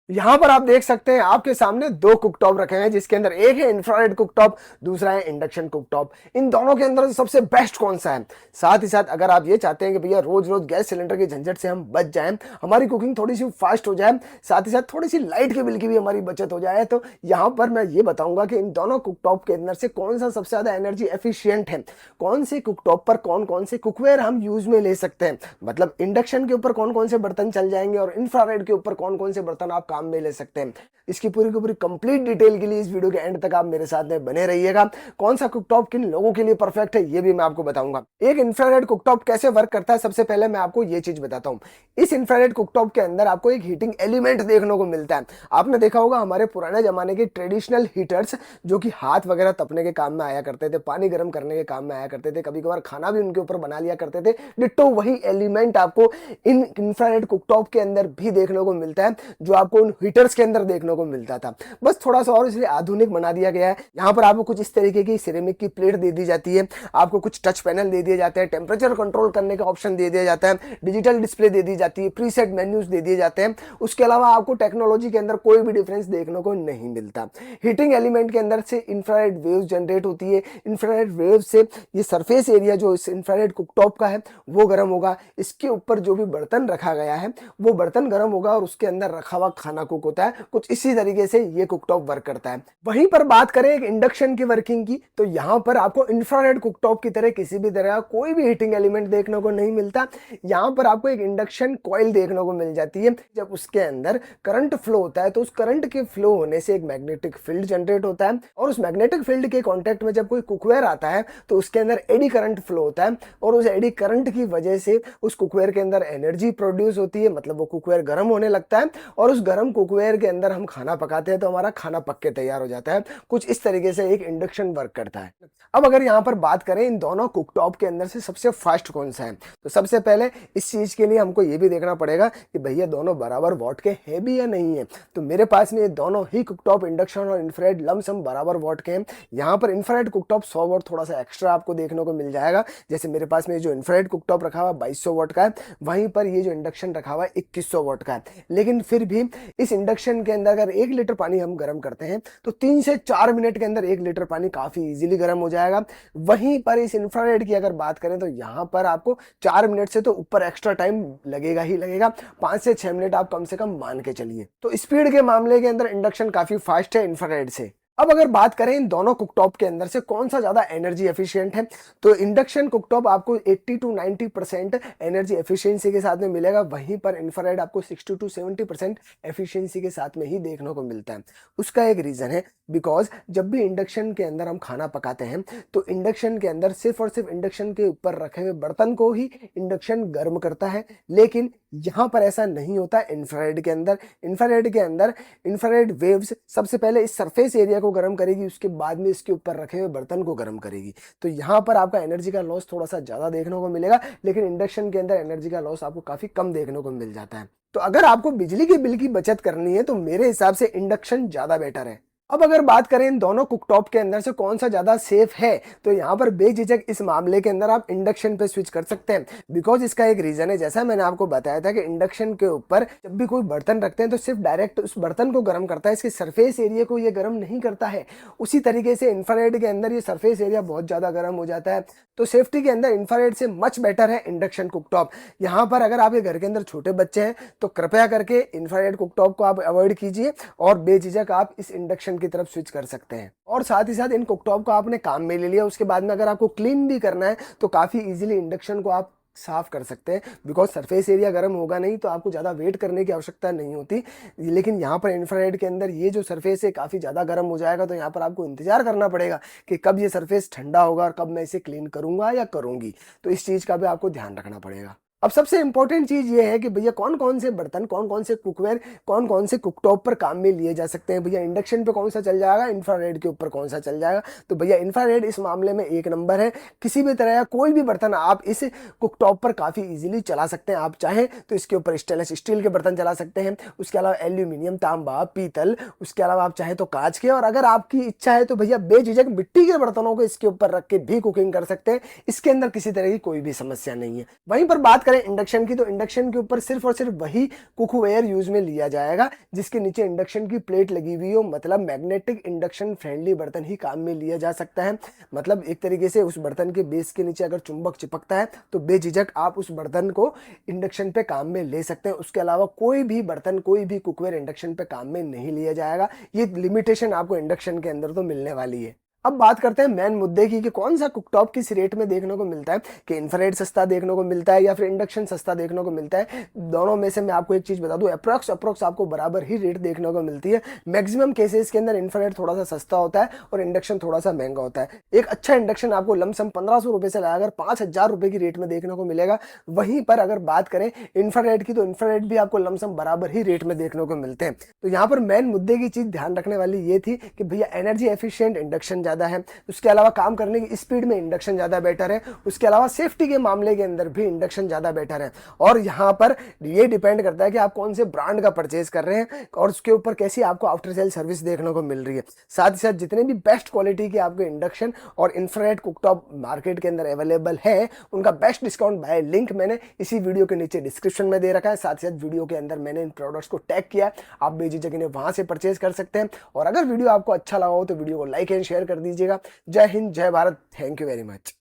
यहाँ पर आप देख सकते हैं आपके सामने दो कुकटॉप रखे हैं, जिसके अंदर एक है इंफ्रारेड कुकटॉप, दूसरा है इंडक्शन कुकटॉप। इन दोनों के अंदर सबसे बेस्ट कौन सा है? साथ ही साथ अगर आप ये चाहते हैं कि भैया रोज रोज गैस सिलेंडर के झंझट से हम बच जाएं, हमारी कुकिंग थोड़ी सी फास्ट हो जाए, साथ ही साथ थोड़ी सी लाइट के बिल की भी हमारी बचत हो जाए, तो यहाँ पर मैं ये बताऊंगा कि इन दोनों कुकटॉप के अंदर से कौन सा सबसे ज्यादा एनर्जी एफिशिएंट है, कौन से कुकटॉप पर कौन कौन से कुकवेयर हम यूज में ले सकते हैं, मतलब इंडक्शन के ऊपर कौन कौन से बर्तन चल जाएंगे और इंफ्रारेड के ऊपर कौन कौन से बर्तन आप काम में ले सकते हैं। इसकी पूरी की पूरी कंप्लीट डिटेल के लिए इस वीडियो के एंड तक आप मेरे साथ में बने रहिएगा। कौन सा कुकटॉप किन लोगों के लिए परफेक्ट है ये भी मैं आपको बताऊंगा। एक इंफ्रारेड कुकटॉप कैसे वर्क करता है, सबसे पहले मैं आपको ये चीज बताता हूं। इस इंफ्रारेड कुकटॉप के अंदर आपको एक हीटिंग एलिमेंट देखने को मिलता है। आपने देखा होगा हमारे पुराने जमाने के ट्रेडिशनल हीटर्स, जो कि हाथ वगैरह तपने के काम में आया करते थे, पानी गर्म करने के काम में आया करते थे, कभी कभार खाना भी उनके ऊपर बना लिया करते थे, डिट्टो वही एलिमेंट आपको इन इंफ्रारेड कुकटॉप के अंदर भी देखने को मिलता है, जो आपको उन हीटर्स के अंदर देखने को मिलता था। बस थोड़ा सा और इसे आधुनिक बना दिया गया है। यहाँ पर आपको कुछ इस तरीके की सिरेमिक की प्लेट दे दी जाती है, आपको कुछ टच पैनल दे दिए जाते हैं, टेम्परेचर कंट्रोल करने का ऑप्शन दे दिया जाता है, डिजिटल डिस्प्ले दे दी जाती है, प्रीसेट मेन्यूज दे दिए जाते हैं। उसके अलावा आपको टेक्नोलॉजी के अंदर कोई भी डिफरेंस देखने को नहीं मिलता। हीटिंग एलिमेंट के अंदर से इंफ्रारेड वेव्स जनरेट होती है। इंफ्रारेड वेव से ये सरफेस एरिया जो इस इंफ्रारेड कुकटॉप का है वो गर्म होगा। इसके ऊपर जो भी बर्तन रखा गया है वो बर्तन गर्म होगा और उसके अंदर रखा हुआ खाना कुक होता है। कुछ इसी तरीके से ये कुकटॉप वर्क करता है। वहीं पर बात करें एक इंडक्शन की वर्किंग की, तो यहाँ पर आपको इंफ्रारेड कुकटॉप की तरह किसी भी तरह कोई भी हीटिंग एलिमेंट देखने को नहीं मिलता। यहाँ पर आपको एक इंडक्शन कॉइल देखने को मिल जाती है। जब उसके अंदर करंट फ्लो होता है तो उस करंट के फ्लो होने से एक मैग्नेटिक फील्ड जनरेट होता है, और उस मैग्नेटिक फील्ड के कांटेक्ट में जब कोई कुकवेयर आता है तो उसके अंदर एडी करंट फ्लो होता है, और उस एडी करंट की वजह से उस कुकवेयर के अंदर एनर्जी प्रोड्यूस होती है, मतलब वो कुकवेयर गर्म होने लगता है, और उस गर्म कुकवेयर के अंदर हम खाना पकाते हैं तो हमारा खाना पक के तैयार हो जाता है। कुछ इस तरीके से एक इंडक्शन वर्क करता है। अब अगर यहाँ पर बात करें इन दोनों कुकटॉप के अंदर से सबसे फास्ट कौन सा है, तो सबसे पहले इस चीज के लिए हमको ये भी देखना पड़ेगा कि भैया दोनों बराबर वॉट के हैं भी या नहीं है। तो मेरे पास में ये दोनों ही कुकटॉप इंडक्शन और इंफ्रारेड लमसम बराबर वॉट के हैं। यहाँ पर इंफ्रारेड कुकटॉप 100 वॉट थोड़ा सा एक्स्ट्रा आपको देखने को मिल जाएगा। जैसे मेरे पास में जो इंफ्रारेड कुकटॉप रखा हुआ 2200 वॉट का है, वहीं पर ये जो इंडक्शन रखा हुआ है 2100 वॉट का है। लेकिन फिर भी इस इंडक्शन के अंदर अगर 1 लीटर पानी हम गर्म करते हैं तो 3 से 4 मिनट के अंदर 1 लीटर पानी काफी इजीली गर्म हो जाएगा। वहीं पर इस इंफ्रारेड की अगर बात करें तो यहाँ पर आपको 4 मिनट से तो ऊपर एक्स्ट्रा टाइम लगेगा ही लगेगा। 5 से 6 मिनट आप कम से कम मान के चलिए। तो स्पीड के मामले के अंदर इंडक्शन काफी फास्ट है इंफ्रारेड से। अब अगर बात करें इन दोनों कुकटॉप के अंदर से कौन सा ज्यादा एनर्जी एफिशिएंट है, तो इंडक्शन कुकटॉप आपको 80 टू 90% एनर्जी एफिशिएंसी के साथ में मिलेगा। वहीं पर इंफ्रारेड आपको 60 टू 70% एफिशिएंसी के साथ में ही देखने को मिलता है। उसका एक रीजन है, बिकॉज जब भी इंडक्शन के अंदर हम खाना पकाते हैं तो इंडक्शन के अंदर सिर्फ और सिर्फ इंडक्शन के ऊपर रखे हुए बर्तन को ही इंडक्शन गर्म करता है। लेकिन यहाँ पर ऐसा नहीं होता इंफ्रारेड के अंदर। इंफ्रारेड के अंदर इंफ्रारेड वेव्स सबसे पहले इस सरफेस एरिया को गर्म करेगी, उसके बाद में इसके ऊपर रखे हुए बर्तन को गर्म करेगी। तो यहाँ पर आपका एनर्जी का लॉस थोड़ा सा ज्यादा देखने को मिलेगा, लेकिन इंडक्शन के अंदर एनर्जी का लॉस आपको काफी कम देखने को मिल जाता है। तो अगर आपको बिजली के बिल की बचत करनी है तो मेरे हिसाब से इंडक्शन ज्यादा बेटर है। अब अगर बात करें इन दोनों कुकटॉप के अंदर से कौन सा ज्यादा सेफ है, तो यहाँ पर बेझिझक इस मामले के अंदर आप इंडक्शन पे स्विच कर सकते हैं। बिकॉज इसका एक रीजन है, जैसा मैंने आपको बताया था कि इंडक्शन के ऊपर जब भी कोई बर्तन रखते हैं तो सिर्फ डायरेक्ट उस बर्तन को गर्म करता है, इसके सरफेस एरिया को ये गर्म नहीं करता है। उसी तरीके से इंफ्रारेड के अंदर ये सरफेस एरिया बहुत ज्यादा गर्म हो जाता है। तो सेफ्टी के अंदर इंफ्रारेड से मच बेटर है इंडक्शन कुकटॉप। यहाँ पर अगर आपके घर के अंदर छोटे बच्चे हैं तो कृपया करके इंफ्रारेड कुकटॉप को आप अवॉइड कीजिए और बेझिझक आप इस इंडक्शन की तरफ स्विच कर सकते हैं। और साथ ही साथ इन कुकटॉप को आपने काम में ले लिया, उसके बाद में अगर आपको क्लीन भी करना है तो काफी इजीली इंडक्शन को आप साफ कर सकते हैं। बिकॉज सरफेस एरिया गर्म होगा नहीं तो आपको ज़्यादा वेट करने की आवश्यकता नहीं होती। लेकिन यहाँ पर इंफ्रारेड के अंदर ये जो सरफेस है काफ़ी ज़्यादा गर्म हो जाएगा, तो यहाँ पर आपको इंतजार करना पड़ेगा कि कब ये सरफेस ठंडा होगा और कब मैं इसे क्लीन करूंगा या करूंगी। तो इस चीज़ का भी आपको ध्यान रखना पड़ेगा। अब सबसे इंपॉर्टेंट चीज ये है कि भैया कौन कौन से बर्तन, कौन कौन से कुकवेयर, कौन कौन से कुकटॉप पर काम में लिए जा सकते हैं। भैया इंडक्शन पे कौन सा चल जाएगा, इंफ्रारेड के ऊपर कौन सा चल जाएगा। तो भैया इंफ्रारेड इस मामले में एक नंबर है। किसी भी तरह का कोई भी बर्तन आप इस कुकटॉप पर काफी इजीली चला सकते हैं। आप चाहें तो इसके ऊपर स्टेनलेस स्टील के बर्तन चला सकते हैं, उसके अलावा एल्यूमिनियम, तांबा, पीतल, उसके अलावा आप चाहें तो कांच के, और अगर आपकी इच्छा है तो भैया बेझिझक मिट्टी के बर्तनों को इसके ऊपर रख के भी कुकिंग कर सकते हैं। इसके अंदर किसी तरह की कोई भी समस्या नहीं है। वहीं पर बात करें इंडक्शन की, तो इंडक्शन के ऊपर सिर्फ और सिर्फ वही कुकवेयर यूज में लिया जाएगा जिसके नीचे इंडक्शन की प्लेट लगी हुई हो, मतलब मैग्नेटिक इंडक्शन फ्रेंडली बर्तन ही काम में लिया जा सकता है। मतलब एक तरीके से उस बर्तन के बेस के नीचे अगर चुंबक चिपकता है तो बेझिझक आप उस बर्तन को इंडक्शन पे काम में ले सकते हैं। उसके अलावा कोई भी बर्तन, कोई भी कुकवेयर इंडक्शन पे काम में नहीं लिया जाएगा। ये लिमिटेशन आपको इंडक्शन के अंदर तो मिलने वाली है। अब बात करते हैं मेन मुद्दे की कि कौन सा कुकटॉप किस रेट में देखने को मिलता है, कि इंफ्रारेड सस्ता देखने को मिलता है या फिर इंडक्शन सस्ता देखने को मिलता है। दोनों में से मैं आपको एक चीज बता दूं, अप्रोक्स आपको बराबर ही रेट देखने को मिलती है। मैक्सिमम केसेस के अंदर इंफ्रारेड थोड़ा सा सस्ता होता है और इंडक्शन थोड़ा सा महंगा होता है। एक अच्छा इंडक्शन आपको लमसम 1500 रुपए से लगाकर 5000 रुपए की रेट में देखने को मिलेगा। वहीं पर अगर बात करें इंफ्रारेड की, तो इंफ्रारेड भी आपको लमसम बराबर ही रेट में देखने को मिलते हैं। तो यहाँ पर मेन मुद्दे की चीज ध्यान रखने वाली ये थी कि भैया एनर्जी एफिशिएंट इंडक्शन ज्यादा है, उसके अलावा काम करने की स्पीड में इंडक्शन ज्यादा बेटर है, उसके अलावा सेफ्टी के मामले के अंदर भी इंडक्शन ज्यादा बेटर है। और यहाँ पर ये डिपेंड करता है कि आप कौन से ब्रांड का परचेज कर रहे हैं और उसके ऊपर कैसी आपको आफ्टर सेल सर्विस देखने को मिल रही है। साथ ही साथ जितने भी बेस्ट क्वालिटी के आपके इंडक्शन और इंफ्रारेड कुकटॉप मार्केट के अंदर अवेलेबल है, उनका बेस्ट डिस्काउंट बाय लिंक मैंने इसी वीडियो के नीचे डिस्क्रिप्शन में दे रखा है। साथ ही साथ वीडियो के अंदर मैंने इन प्रोडक्ट्स को टैग किया, आप बेझिझक इन्हें वहां से परचेज कर सकते हैं। और अगर वीडियो आपको अच्छा लगा हो तो वीडियो को लाइक एंड शेयर कर दीजिएगा। जय हिंद, जय Bharat, thank you very much.